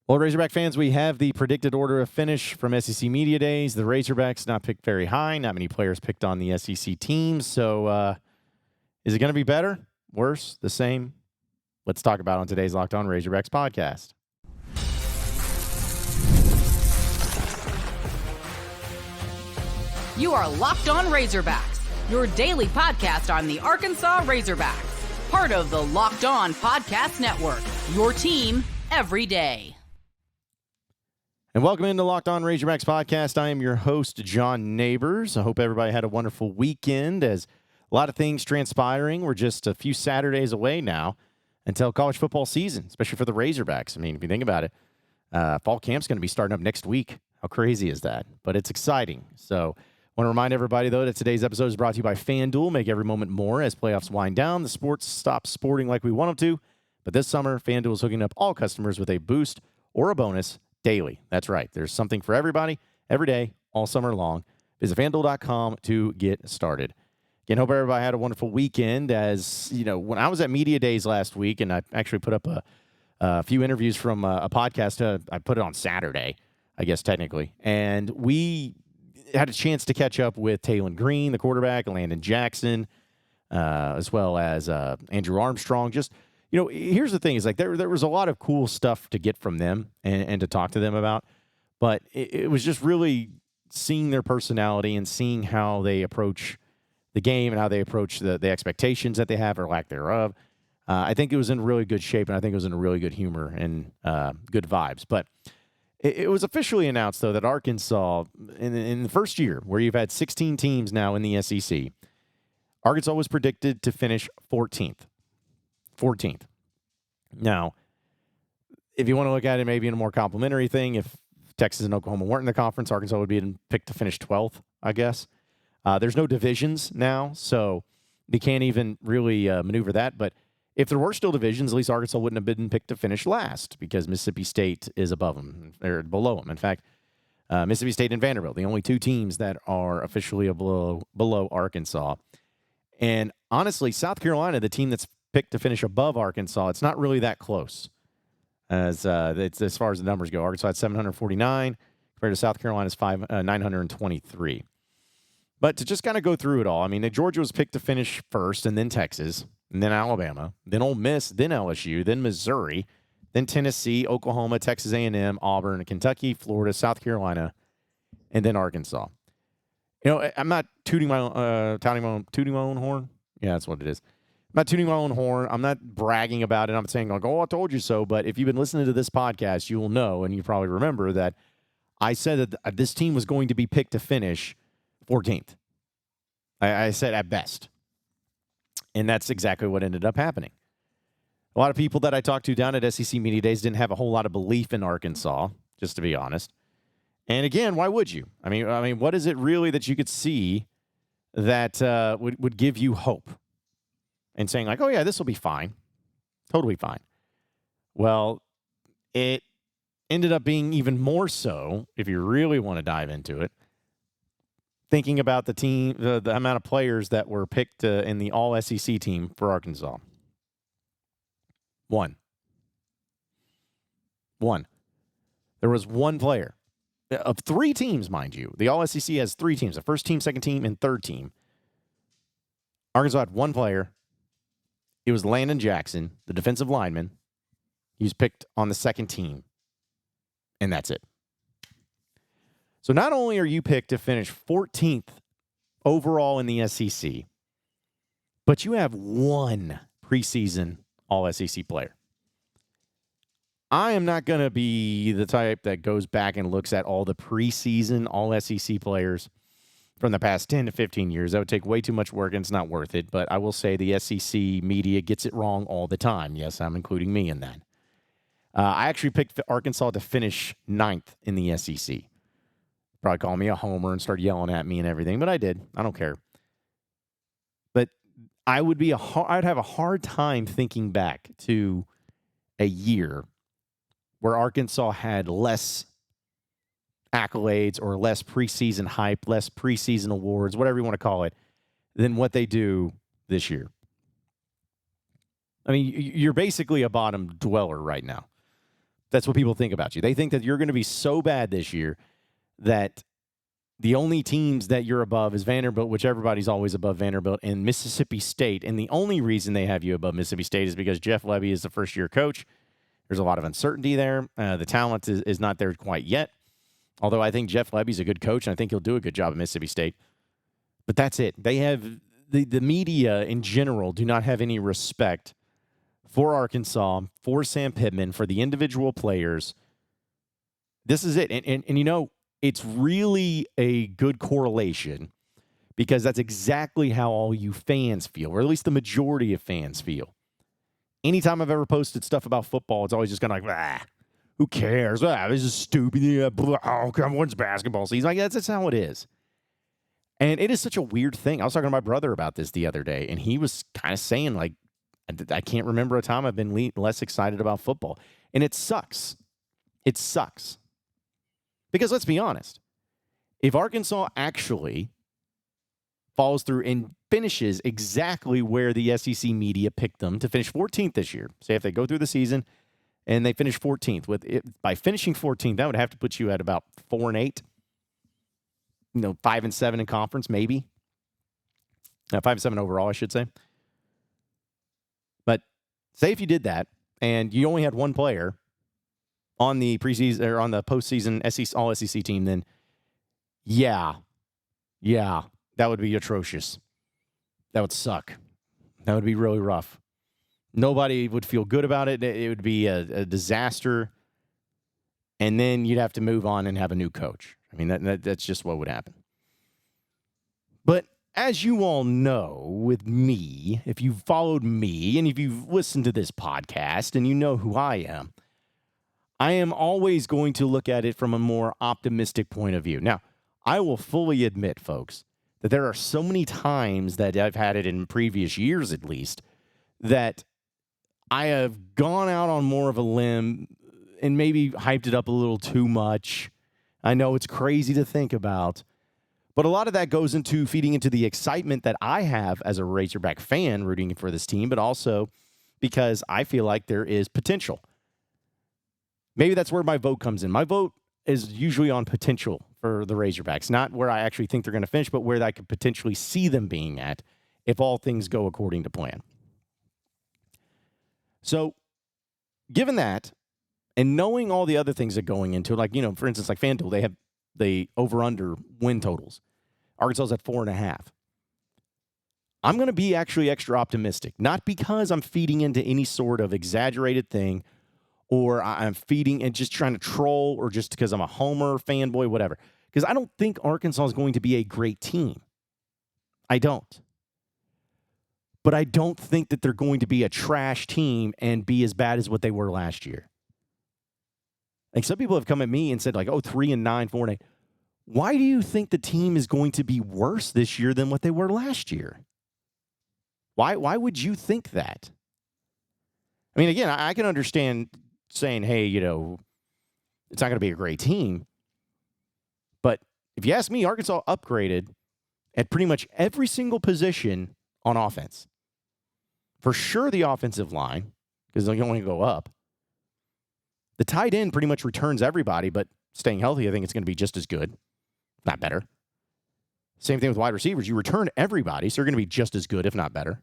Well, Razorback fans, we have the predicted order of finish from SEC Media Days. The Razorbacks not picked very high. Not many players picked on the SEC teams. So is it going to be better, worse, the same? Let's talk about it on today's Locked On Razorbacks podcast. You are Locked On Razorbacks, your daily podcast on the Arkansas Razorbacks. Part of the Locked On Podcast Network, your team every day. And welcome into Locked On Razorbacks podcast. I am your host, John Nabors. I hope everybody had a wonderful weekend as a lot of things transpiring. We're just a few Saturdays away now until college football season, especially for the Razorbacks. I mean, if you think about it, fall camp's going to be starting up next week. How crazy is that? But it's exciting. So I want to remind everybody, though, that today's episode is brought to you by FanDuel. Make every moment more as playoffs wind down. The sports stop sporting like we want them to. But this summer, FanDuel is hooking up all customers with a boost or a bonus daily. That's right. There's something for everybody, every day, all summer long. Visit FanDuel.com to get started. Again, hope everybody had a wonderful weekend. As you know, when I was at Media Days last week, and I actually put up a few interviews from a podcast. I put it on Saturday, I guess, technically. And we had a chance to catch up with Taylon Green, the quarterback, Landon Jackson, as well as Andrew Armstrong. Just, you know, here's the thing is like there was a lot of cool stuff to get from them and to talk to them about, but it was just really seeing their personality and seeing how they approach the game and how they approach the expectations that they have or lack thereof. I think it was in really good shape, and I think it was in a really good humor and good vibes. But it was officially announced, though, that Arkansas, in the first year where you've had 16 teams now in the SEC, Arkansas was predicted to finish 14th. 14th. Now, if you want to look at it maybe in a more complimentary thing, if Texas and Oklahoma weren't in the conference, Arkansas would be picked to finish 12th, I guess. There's no divisions now, so they can't even really maneuver that. But if there were still divisions, at least Arkansas wouldn't have been picked to finish last because Mississippi State is above them or below them. In fact, Mississippi State and Vanderbilt, the only two teams that are officially below Arkansas. And honestly, South Carolina, the team that's picked to finish above Arkansas, it's not really that close as far as the numbers go. Arkansas had 749 compared to South Carolina's 923. But to just kind of go through it all, I mean, Georgia was picked to finish first, and then Texas, and then Alabama, then Ole Miss, then LSU, then Missouri, then Tennessee, Oklahoma, Texas A&M, Auburn, Kentucky, Florida, South Carolina, and then Arkansas. You know, I'm not tooting my own horn. Yeah, that's what it is. I'm not tooting my own horn. I'm not bragging about it. I'm saying like, oh, I told you so. But if you've been listening to this podcast, you will know, and you probably remember that I said that this team was going to be picked to finish 14th. I said at best. And that's exactly what ended up happening. A lot of people that I talked to down at SEC Media Days didn't have a whole lot of belief in Arkansas, just to be honest. And again, why would you? I mean, what is it really that you could see that would give you hope? And saying like, oh yeah, this will be fine. Totally fine. Well, it ended up being even more so, if you really want to dive into it, thinking about the team, the amount of players that were picked in the all-SEC team for Arkansas. One. There was one player. Of three teams, mind you. The all-SEC has three teams. The first team, second team, and third team. Arkansas had one player. It was Landon Jackson, the defensive lineman. He was picked on the second team. And that's it. So not only are you picked to finish 14th overall in the SEC, but you have one preseason all-SEC player. I am not going to be the type that goes back and looks at all the preseason all-SEC players from the past 10 to 15 years. That would take way too much work, and it's not worth it. But I will say the SEC media gets it wrong all the time. Yes, I'm including me in that. I actually picked Arkansas to finish 9th in the SEC. Probably call me a homer and start yelling at me and everything, but I did. I don't care. But I'd have a hard time thinking back to a year where Arkansas had less accolades or less preseason hype, less preseason awards, whatever you want to call it, than what they do this year. I mean, you're basically a bottom dweller right now. That's what people think about you. They think that you're going to be so bad this year that the only teams that you're above is Vanderbilt, which everybody's always above Vanderbilt, and Mississippi State. And the only reason they have you above Mississippi State is because Jeff Lebby is the first-year coach. There's a lot of uncertainty there. The talent is not there quite yet, although I think Jeff Lebby's a good coach, and I think he'll do a good job at Mississippi State. But that's it. They have the media in general do not have any respect for Arkansas, for Sam Pittman, for the individual players. This is it. And you know, it's really a good correlation because that's exactly how all you fans feel, or at least the majority of fans feel. Anytime I've ever posted stuff about football, it's always just kind of like, who cares? This is stupid. Oh, come when's basketball season? Like, that's how it is. And it is such a weird thing. I was talking to my brother about this the other day, and he was kind of saying, like, I can't remember a time I've been less excited about football. And it sucks. It sucks. Because let's be honest, if Arkansas actually follows through and finishes exactly where the SEC media picked them to finish 14th this year, say if they go through the season and they finish 14th, by finishing 14th, that would have to put you at about 4-8, 5-7 in conference, maybe 5-7 overall, I should say. But say if you did that and you only had one player on the preseason or on the postseason SEC, all SEC team, then yeah, that would be atrocious. That would suck. That would be really rough. Nobody would feel good about it. It would be a disaster. And then you'd have to move on and have a new coach. I mean, that's just what would happen. But as you all know, with me, if you've followed me and if you've listened to this podcast and you know who I am always going to look at it from a more optimistic point of view. Now, I will fully admit, folks, that there are so many times that I've had it in previous years, at least, that I have gone out on more of a limb and maybe hyped it up a little too much. I know it's crazy to think about, but a lot of that goes into feeding into the excitement that I have as a Razorback fan rooting for this team, but also because I feel like there is potential. Maybe that's where my vote comes in. My vote is usually on potential for the Razorbacks, not where I actually think they're going to finish, but where I could potentially see them being at if all things go according to plan. So, given that, and knowing all the other things that are going into it, like, for instance, like FanDuel, they have the over-under win totals. Arkansas's at 4.5. I'm going to be actually extra optimistic, not because I'm feeding into any sort of exaggerated thing, or I'm feeding and just trying to troll, or just because I'm a homer, fanboy, whatever. Because I don't think Arkansas is going to be a great team. I don't. But I don't think that they're going to be a trash team and be as bad as what they were last year. Like, some people have come at me and said, like, 3-9, 4-8. Why do you think the team is going to be worse this year than what they were last year? Why would you think that? I mean, again, I can understand saying, hey, it's not going to be a great team. But if you ask me, Arkansas upgraded at pretty much every single position on offense. For sure, the offensive line, because they only go up. The tight end pretty much returns everybody, but staying healthy, I think it's going to be just as good, not better. Same thing with wide receivers. You return everybody, so they're going to be just as good, if not better.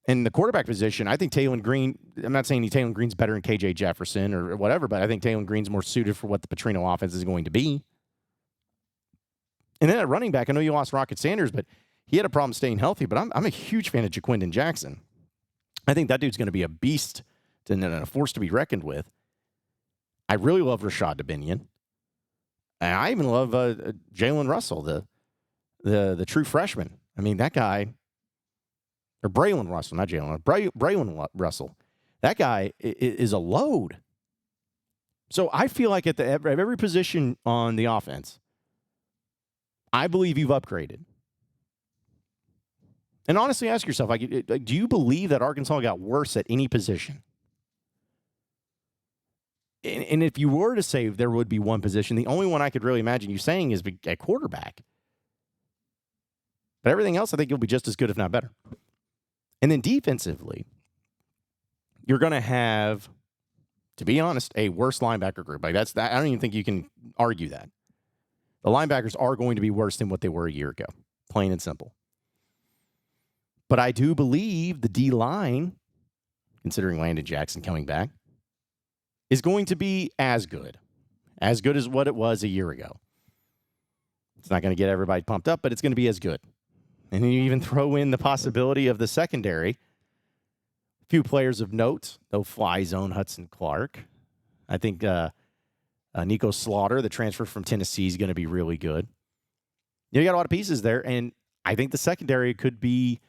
And the quarterback position, I think Taylor Green, I'm not saying Taylor Green's better than KJ Jefferson or whatever, but I think Taylor Green's more suited for what the Petrino offense is going to be. And then at running back, I know you lost Rocket Sanders, but he had a problem staying healthy, but I'm a huge fan of Jaquindon Jackson. I think that dude's going to be a beast and a force to be reckoned with. I really love Rashad Dominion. And I even love Jalen Russell, the true freshman. I mean, that guy, or Braylon Russell, not Jalen, Braylon Russell. That guy is a load. So I feel like at every position on the offense, I believe you've upgraded. And honestly, ask yourself, do you believe that Arkansas got worse at any position? And if you were to say there would be one position, the only one I could really imagine you saying is at quarterback. But everything else, I think you'll be just as good, if not better. And then defensively, you're going to have to be honest, a worse linebacker group. Like that's that. I don't even think you can argue that. The linebackers are going to be worse than what they were a year ago, plain and simple. But I do believe the D-line, considering Landon Jackson coming back, is going to be as good as what it was a year ago. It's not going to get everybody pumped up, but it's going to be as good. And then you even throw in the possibility of the secondary. A few players of note, no fly zone, Hudson Clark. I think Nico Slaughter, the transfer from Tennessee, is going to be really good. You got a lot of pieces there, and I think the secondary could be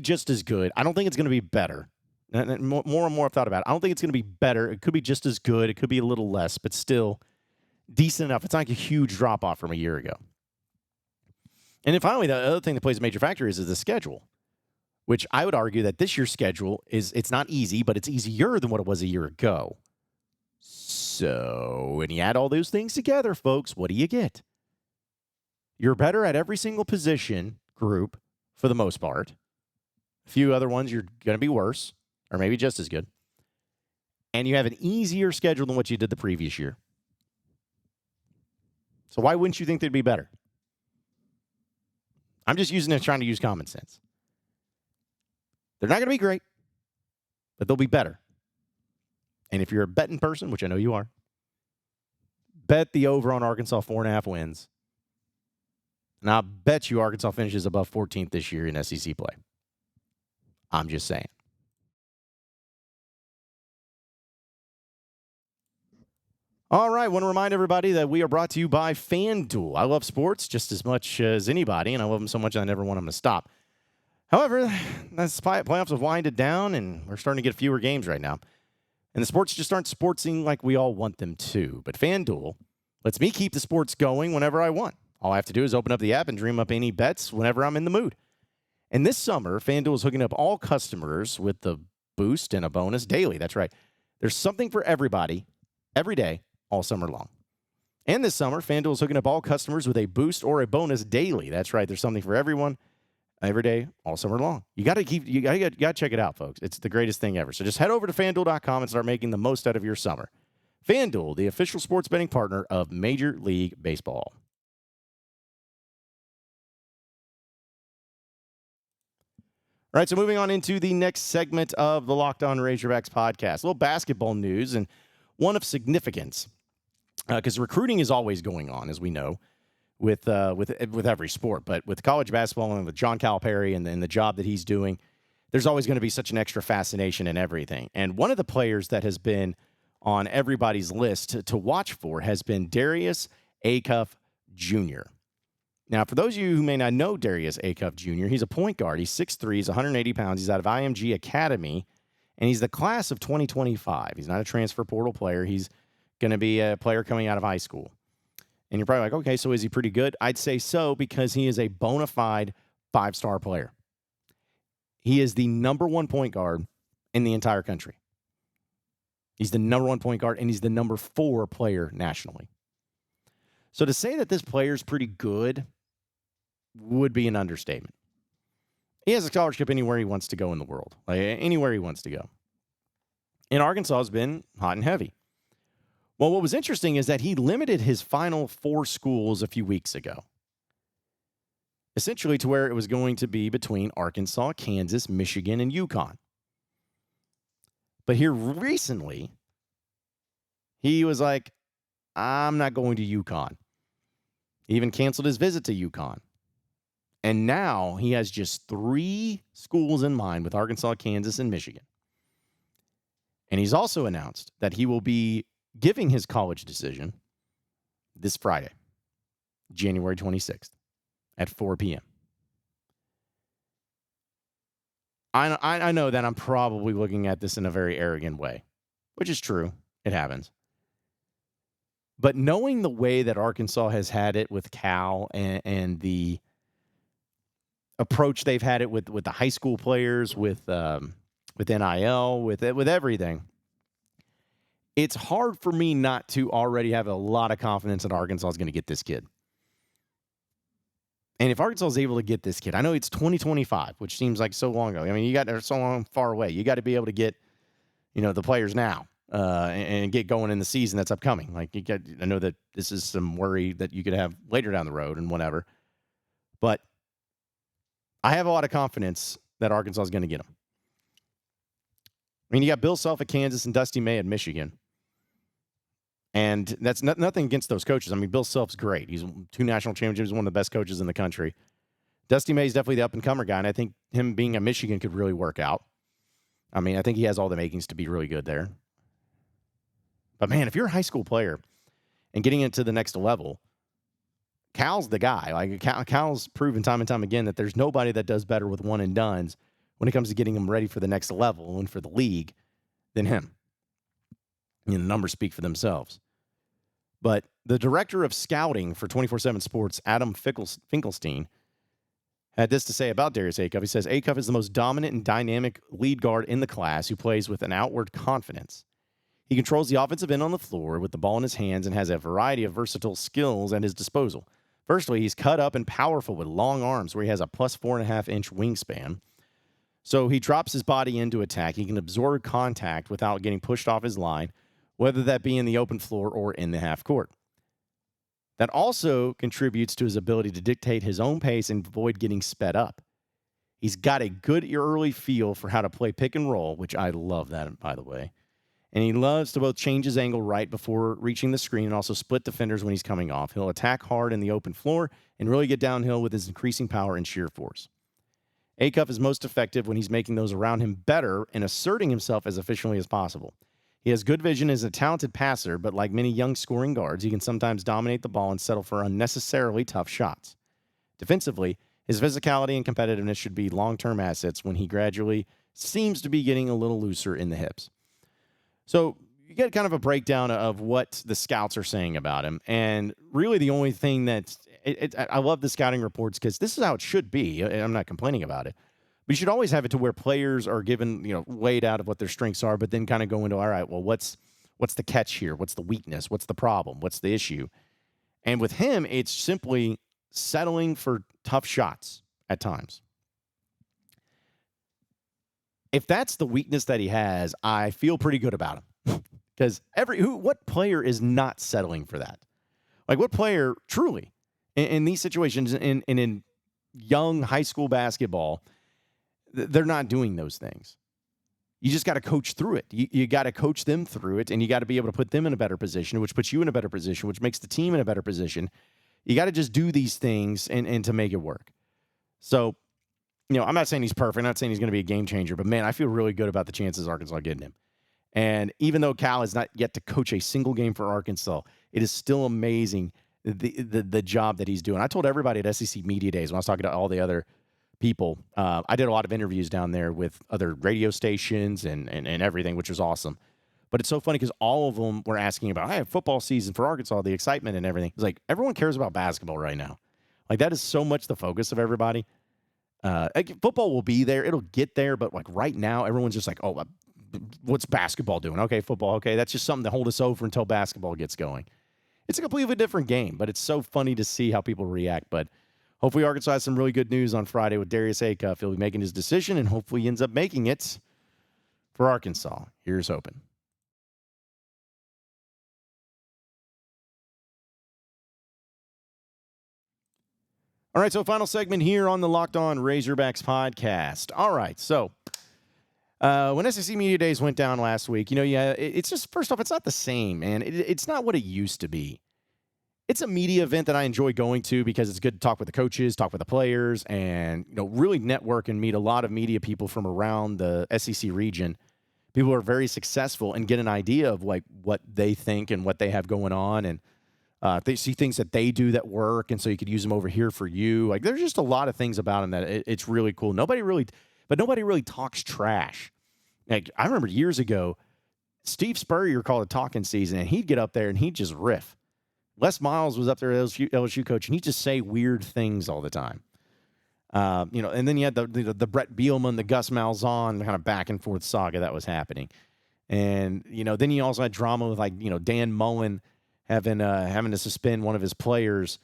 just as good. I don't think it's going to be better. And more and more I've thought about it. I don't think it's going to be better. It could be just as good. It could be a little less, but still decent enough. It's not like a huge drop-off from a year ago. And then finally, the other thing that plays a major factor is the schedule, which I would argue that this year's schedule it's not easy, but it's easier than what it was a year ago. So when you add all those things together, folks, what do you get? You're better at every single position group for the most part. A few other ones you're going to be worse, or maybe just as good. And you have an easier schedule than what you did the previous year. So why wouldn't you think they'd be better? I'm just trying to use common sense. They're not going to be great, but they'll be better. And if you're a betting person, which I know you are, bet the over on Arkansas 4.5 wins. And I'll bet you Arkansas finishes above 14th this year in SEC play. I'm just saying. All right, I want to remind everybody that we are brought to you by FanDuel. I love sports just as much as anybody, and I love them so much I never want them to stop. However, the playoffs have winded down, and we're starting to get fewer games right now. And the sports just aren't sportsing like we all want them to. But FanDuel lets me keep the sports going whenever I want. All I have to do is open up the app and dream up any bets whenever I'm in the mood. And this summer, FanDuel is hooking up all customers with the boost and a bonus daily. That's right. There's something for everybody, every day, all summer long. And this summer, FanDuel is hooking up all customers with a boost or a bonus daily. That's right. There's something for everyone, every day, all summer long. You got to check it out, folks. It's the greatest thing ever. So just head over to FanDuel.com and start making the most out of your summer. FanDuel, the official sports betting partner of Major League Baseball. All right, so moving on into the next segment of the Locked On Razorbacks podcast. A little basketball news, and one of significance, because recruiting is always going on, as we know, with every sport. But with college basketball and with John Calipari and the job that he's doing, there's always going to be such an extra fascination in everything. And one of the players that has been on everybody's list to watch for has been Darius Acuff Jr. Now, for those of you who may not know Darius Acuff Jr., he's a point guard. He's 6'3", he's 180 pounds. He's out of IMG Academy, and he's the class of 2025. He's not a transfer portal player. He's going to be a player coming out of high school. And you're probably like, okay, so is he pretty good? I'd say so, because he is a bona fide 5-star player. He is the number one point guard in the entire country. He's the number one point guard, and he's the number 4 player nationally. So to say that this player is pretty good would be an understatement. He has a scholarship anywhere he wants to go in the world, like anywhere he wants to go. And Arkansas has been hot and heavy. Well, what was interesting is that he limited his final 4 schools a few weeks ago, essentially to where it was going to be between Arkansas, Kansas, Michigan, and UConn. But here recently, he was like, I'm not going to UConn. He even canceled his visit to UConn. And now he has just 3 schools in mind with Arkansas, Kansas, and Michigan. And he's also announced that he will be giving his college decision this Friday, January 26th at 4 p.m. I know that I'm probably looking at this in a very arrogant way, which is true. It happens. But knowing the way that Arkansas has had it with Cal and the approach they've had it with the high school players, with NIL, with everything, it's hard for me not to already have a lot of confidence that Arkansas is going to get this kid. And if Arkansas is able to get this kid, I know it's 2025, which seems like so long ago. I mean, they're so far away. You got to be able to get, the players now. and get going in the season that's upcoming. Like I know that this is some worry that you could have later down the road and whatever, but I have a lot of confidence that Arkansas is going to get him. I mean, you got Bill Self at Kansas and Dusty May at Michigan. And that's nothing against those coaches. I mean, Bill Self's great. He's 2 national championships, one of the best coaches in the country. Dusty May is definitely the up-and-comer guy, and I think him being at Michigan could really work out. I mean, I think he has all the makings to be really good there. But, man, if you're a high school player and getting into the next level, Cal's the guy. Like, Cal's proven time and time again that there's nobody that does better with one-and-dones when it comes to getting them ready for the next level and for the league than him. You know, the numbers speak for themselves. But the director of scouting for 24/7 Sports, Adam Finkelstein, had this to say about Darius Acuff. He says, Acuff is the most dominant and dynamic lead guard in the class who plays with an outward confidence. He controls the offensive end on the floor with the ball in his hands and has a variety of versatile skills at his disposal. Firstly, he's cut up and powerful with long arms where he has a plus 4.5-inch wingspan. So he drops his body into attack. He can absorb contact without getting pushed off his line, whether that be in the open floor or in the half court. That also contributes to his ability to dictate his own pace and avoid getting sped up. He's got a good early feel for how to play pick and roll, which I love that, by the way. And he loves to both change his angle right before reaching the screen and also split defenders when he's coming off. He'll attack hard in the open floor and really get downhill with his increasing power and sheer force. Acuff is most effective when he's making those around him better and asserting himself as efficiently as possible. He has good vision as a talented passer, but like many young scoring guards, he can sometimes dominate the ball and settle for unnecessarily tough shots. Defensively, his physicality and competitiveness should be long-term assets when he gradually seems to be getting a little looser in the hips. So you get kind of a breakdown of what the scouts are saying about him. And really the only thing I love the scouting reports because this is how it should be. I'm not complaining about it. But you should always have it to where players are given, laid out of what their strengths are, but then kind of go into, all right, well, what's the catch here? What's the weakness? What's the problem? What's the issue? And with him, it's simply settling for tough shots at times. If that's the weakness that he has, I feel pretty good about him. Because what player is not settling for that? Like, what player truly in these situations in young high school basketball, they're not doing those things. You just got to coach through it. You got to coach them through it, and you got to be able to put them in a better position, which puts you in a better position, which makes the team in a better position. You got to just do these things and to make it work. So, I'm not saying he's perfect. I'm not saying he's going to be a game changer, but, man, I feel really good about the chances Arkansas getting him. And even though Cal has not yet to coach a single game for Arkansas, it is still amazing the job that he's doing. I told everybody at SEC Media Days when I was talking to all the other people, I did a lot of interviews down there with other radio stations and everything, which was awesome. But it's so funny because all of them were asking about, hey, football season for Arkansas, the excitement and everything. It's like everyone cares about basketball right now. Like that is so much the focus of everybody. Football will be there. It'll get there. But like right now, everyone's just like, oh, what's basketball doing? Okay, football. Okay, that's just something to hold us over until basketball gets going. It's a completely different game, but it's so funny to see how people react. But hopefully Arkansas has some really good news on Friday with Darius Acuff. He'll be making his decision, and hopefully he ends up making it for Arkansas. Here's hoping. All right, so final segment here on the Locked On Razorbacks podcast. All right, so when SEC Media Days went down last week, it's just, first off, it's not the same, man. It's not what it used to be. It's a media event that I enjoy going to because it's good to talk with the coaches, talk with the players, and really network and meet a lot of media people from around the SEC region. People who are very successful and get an idea of like what they think and what they have going on, and they see things that they do that work, and so you could use them over here for you. Like there's just a lot of things about them that it's really cool. Nobody really talks trash. Like I remember years ago, Steve Spurrier called a talking season, and he'd get up there and he'd just riff. Les Miles was up there as LSU coach, and he'd just say weird things all the time. And then you had the Brett Bielema, the Gus Malzahn kind of back and forth saga that was happening. And, then you also had drama with Dan Mullen having to suspend one of his players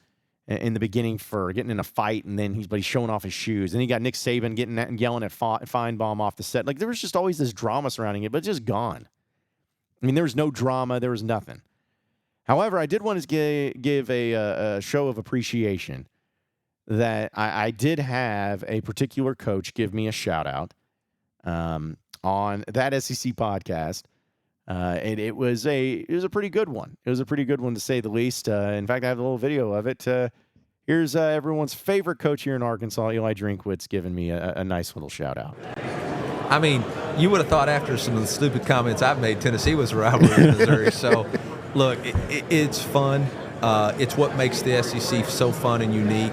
in the beginning for getting in a fight, and then he's showing off his shoes. Then you got Nick Saban yelling at Feinbaum off the set. Like there was just always this drama surrounding it, but just gone. I mean, there was no drama. There was nothing. However, I did want to give a show of appreciation that I did have a particular coach give me a shout-out on that SEC podcast. And it was a pretty good one. It was a pretty good one, to say the least. In fact, I have a little video of it. Here's everyone's favorite coach here in Arkansas, Eli Drinkwitz, giving me a nice little shout-out. I mean, you would have thought after some of the stupid comments I've made, Tennessee was a rivalry with Missouri. So, look, it's fun. It's what makes the SEC so fun and unique.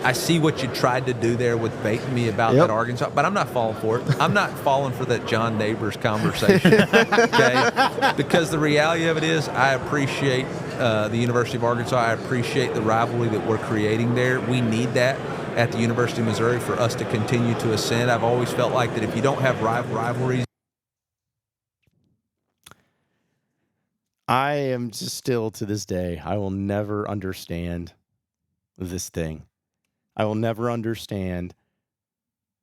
I see what you tried to do there with baiting me about that Arkansas, but I'm not falling for it. I'm not falling for that John Nabors conversation, okay? Because the reality of it is I appreciate the University of Arkansas. I appreciate the rivalry that we're creating there. We need that at the University of Missouri for us to continue to ascend. I've always felt like that if you don't have rivalries. I am just still, to this day, I will never understand this thing. I will never understand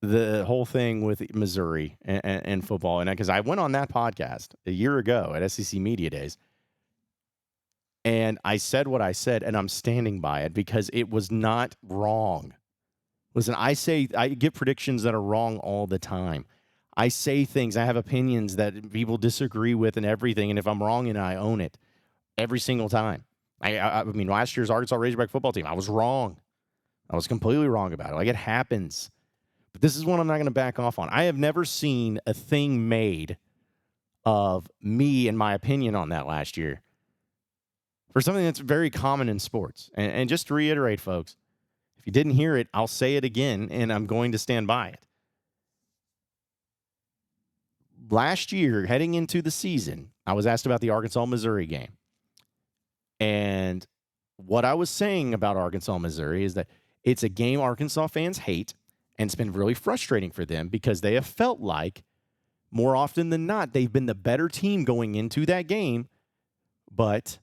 the whole thing with Missouri and football. And because I went on that podcast a year ago at SEC Media Days, and I said what I said, and I'm standing by it because it was not wrong. Listen, I give predictions that are wrong all the time. I say things, I have opinions that people disagree with and everything, and if I'm wrong, and I own it every single time. I mean, last year's Arkansas Razorback football team, I was wrong. I was completely wrong about it. Like, it happens. But this is one I'm not going to back off on. I have never seen a thing made of me and my opinion on that last year for something that's very common in sports. And just to reiterate, folks, if you didn't hear it, I'll say it again, and I'm going to stand by it. Last year, heading into the season, I was asked about the Arkansas-Missouri game. And what I was saying about Arkansas-Missouri is that it's a game Arkansas fans hate, and it's been really frustrating for them because they have felt like, more often than not, they've been the better team going into that game. But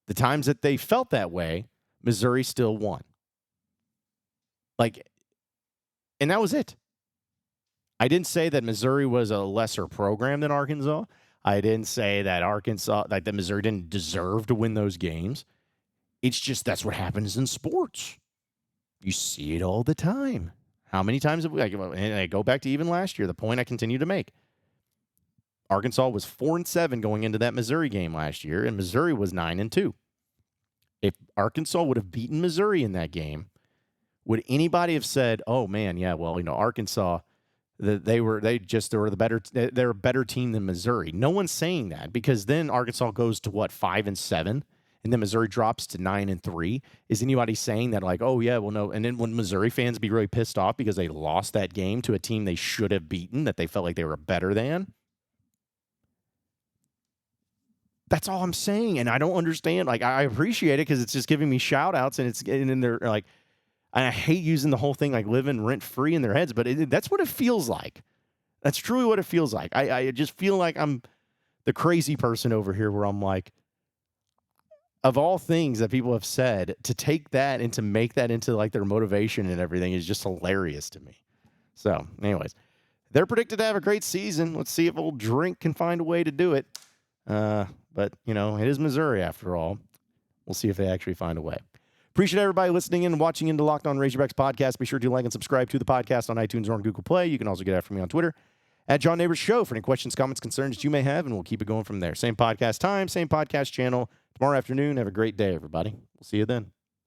the times that they felt that way, Missouri still won. And that was it. I didn't say that Missouri was a lesser program than Arkansas. I didn't say that that Missouri didn't deserve to win those games. It's just that's what happens in sports. You see it all the time. How many times have we? And I go back to even last year, the point I continue to make. Arkansas was 4-7 going into that Missouri game last year, and Missouri was 9-2. If Arkansas would have beaten Missouri in that game, would anybody have said, "Oh man, yeah, well, Arkansas, they're a better team than Missouri"? No one's saying that, because then Arkansas goes to 5-7. And then Missouri drops to 9-3. Is anybody saying that, like, oh, yeah, well, no. And then when Missouri fans be really pissed off because they lost that game to a team they should have beaten, that they felt like they were better than? That's all I'm saying. And I don't understand. Like, I appreciate it because it's just giving me shout outs, and then they're like, I hate using the whole thing like living rent free in their heads, but that's what it feels like. That's truly what it feels like. I just feel like I'm the crazy person over here where I'm like, of all things that people have said, to take that and to make that into like their motivation and everything is just hilarious to me. So, anyways, they're predicted to have a great season. Let's see if old Drink can find a way to do it. But, it is Missouri after all. We'll see if they actually find a way. Appreciate everybody listening in and watching into Locked On Razorbacks podcast. Be sure to like and subscribe to the podcast on iTunes or on Google Play. You can also get after me on Twitter at John Nabors Show for any questions, comments, concerns that you may have, and we'll keep it going from there. Same podcast time, same podcast channel. Tomorrow afternoon. Have a great day, everybody. We'll see you then.